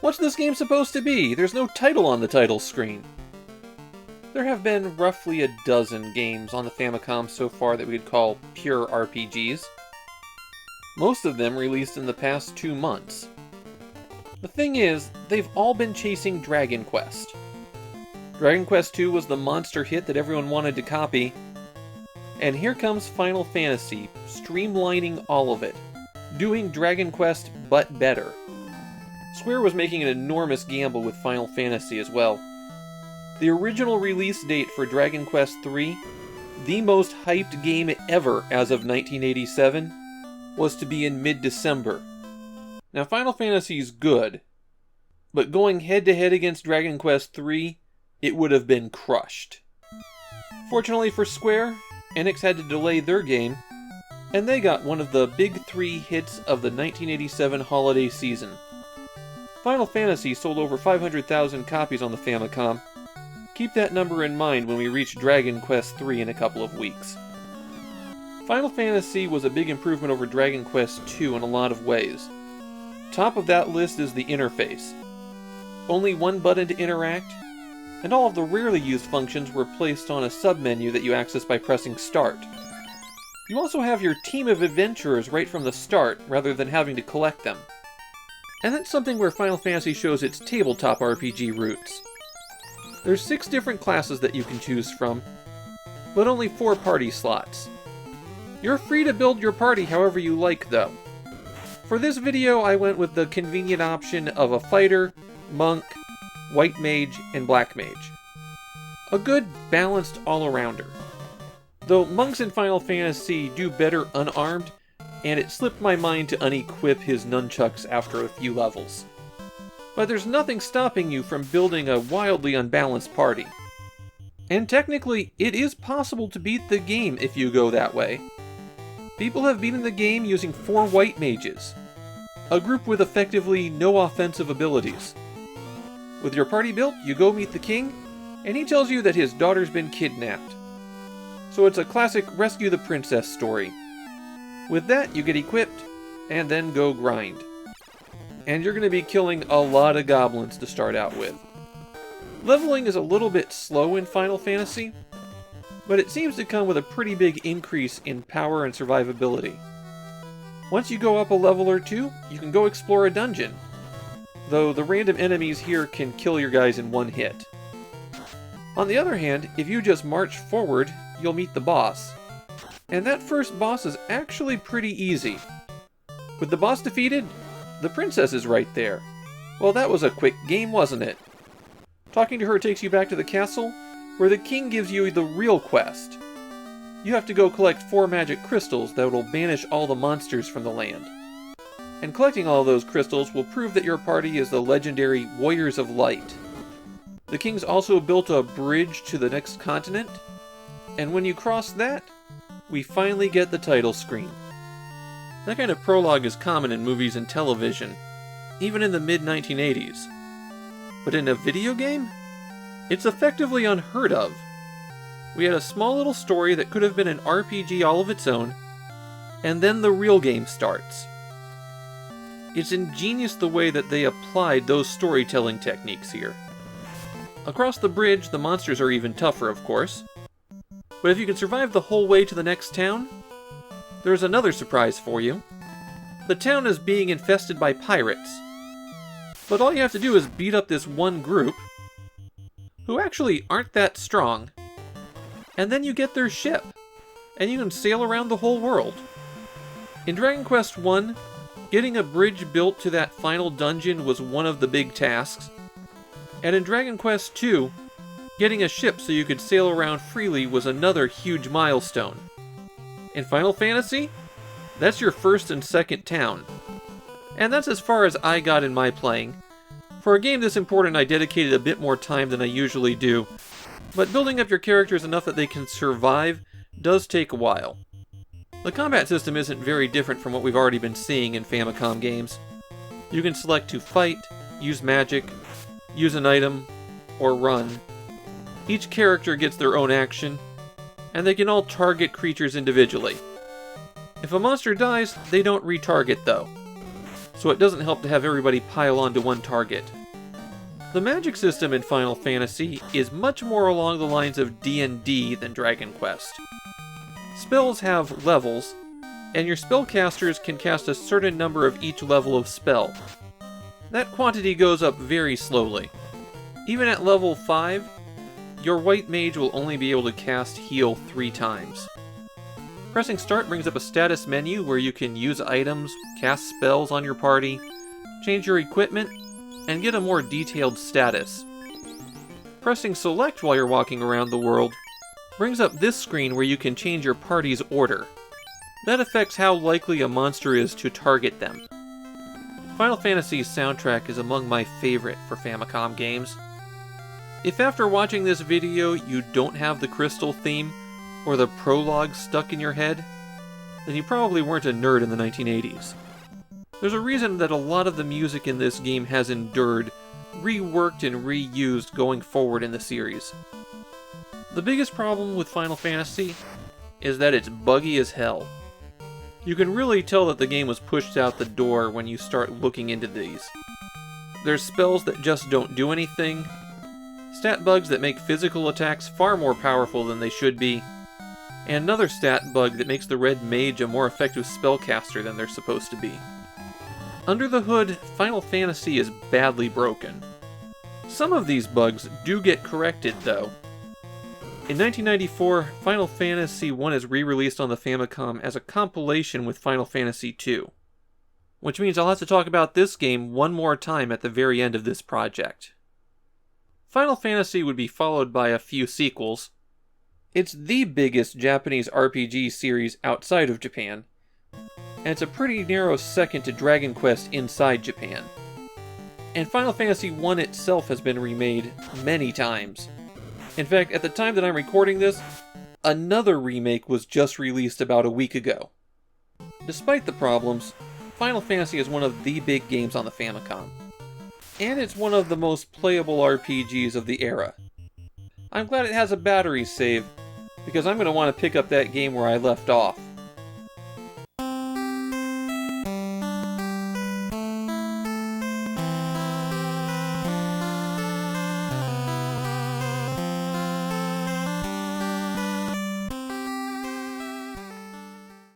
What's this game supposed to be? There's no title on the title screen. There have been roughly a dozen games on the Famicom so far that we'd call pure RPGs. Most of them released in the past 2 months. The thing is, they've all been chasing Dragon Quest. Dragon Quest II was the monster hit that everyone wanted to copy, and here comes Final Fantasy, streamlining all of it, doing Dragon Quest but better. Square was making an enormous gamble with Final Fantasy as well. The original release date for Dragon Quest III, the most hyped game ever as of 1987, was to be in mid-December. Now Final Fantasy's good, but going head-to-head against Dragon Quest III, it would have been crushed. Fortunately for Square, Enix had to delay their game, and they got one of the big 3 hits of the 1987 holiday season. Final Fantasy sold over 500,000 copies on the Famicom. Keep that number in mind when we reach Dragon Quest III in a couple of weeks. Final Fantasy was a big improvement over Dragon Quest II in a lot of ways. Top of that list is the interface. Only one button to interact, and all of the rarely used functions were placed on a submenu that you access by pressing Start. You also have your team of adventurers right from the start, rather than having to collect them. And that's something where Final Fantasy shows its tabletop RPG roots. There's 6 different classes that you can choose from, but only 4 party slots. You're free to build your party however you like though. For this video I went with the convenient option of a fighter, monk, white mage, and black mage. A good, balanced all-arounder. Though monks in Final Fantasy do better unarmed, and it slipped my mind to unequip his nunchucks after a few levels. But there's nothing stopping you from building a wildly unbalanced party. And technically, it is possible to beat the game if you go that way. People have beaten the game using 4 white mages, a group with effectively no offensive abilities. With your party built, you go meet the king, and he tells you that his daughter's been kidnapped. So it's a classic rescue the princess story. With that, you get equipped, and then go grind. And you're going to be killing a lot of goblins to start out with. Leveling is a little bit slow in Final Fantasy, but it seems to come with a pretty big increase in power and survivability. Once you go up a level or 2, you can go explore a dungeon, though the random enemies here can kill your guys in one hit. On the other hand, if you just march forward, you'll meet the boss. And that first boss is actually pretty easy. With the boss defeated, the princess is right there. Well, that was a quick game, wasn't it? Talking to her takes you back to the castle, where the king gives you the real quest. You have to go collect 4 magic crystals that will banish all the monsters from the land. And collecting all those crystals will prove that your party is the legendary Warriors of Light. The king's also built a bridge to the next continent, and when you cross that, we finally get the title screen. That kind of prologue is common in movies and television, even in the mid-1980s. But in a video game? It's effectively unheard of. We had a small little story that could have been an RPG all of its own, and then the real game starts. It's ingenious the way that they applied those storytelling techniques here. Across the bridge, the monsters are even tougher, of course. But if you can survive the whole way to the next town, there's another surprise for you. The town is being infested by pirates. But all you have to do is beat up this one group, who actually aren't that strong, and then you get their ship, and you can sail around the whole world. In Dragon Quest I, getting a bridge built to that final dungeon was one of the big tasks, and in Dragon Quest II, getting a ship so you could sail around freely was another huge milestone. In Final Fantasy, that's your first and second town. And that's as far as I got in my playing. For a game this important, I dedicated a bit more time than I usually do, but building up your characters enough that they can survive does take a while. The combat system isn't very different from what we've already been seeing in Famicom games. You can select to fight, use magic, use an item, or run. Each character gets their own action, and they can all target creatures individually. If a monster dies, they don't retarget though, so it doesn't help to have everybody pile onto one target. The magic system in Final Fantasy is much more along the lines of D&D than Dragon Quest. Spells have levels, and your spellcasters can cast a certain number of each level of spell. That quantity goes up very slowly. Even at level 5, your white mage will only be able to cast heal 3 times. Pressing start brings up a status menu where you can use items, cast spells on your party, change your equipment, and get a more detailed status. Pressing select while you're walking around the world brings up this screen where you can change your party's order. That affects how likely a monster is to target them. Final Fantasy's soundtrack is among my favorite for Famicom games. If after watching this video you don't have the Crystal theme, or the prologue stuck in your head, then you probably weren't a nerd in the 1980s. There's a reason that a lot of the music in this game has endured, reworked and reused going forward in the series. The biggest problem with Final Fantasy is that it's buggy as hell. You can really tell that the game was pushed out the door when you start looking into these. There's spells that just don't do anything, stat bugs that make physical attacks far more powerful than they should be, and another stat bug that makes the red mage a more effective spellcaster than they're supposed to be. Under the hood, Final Fantasy is badly broken. Some of these bugs do get corrected, though. In 1994, Final Fantasy I is re-released on the Famicom as a compilation with Final Fantasy II. Which means I'll have to talk about this game one more time at the very end of this project. Final Fantasy would be followed by a few sequels. It's the biggest Japanese RPG series outside of Japan, and it's a pretty narrow second to Dragon Quest inside Japan. And Final Fantasy I itself has been remade many times. In fact, at the time that I'm recording this, another remake was just released about a week ago. Despite the problems, Final Fantasy is one of the big games on the Famicom. And it's one of the most playable RPGs of the era. I'm glad it has a battery save, because I'm going to want to pick up that game where I left off.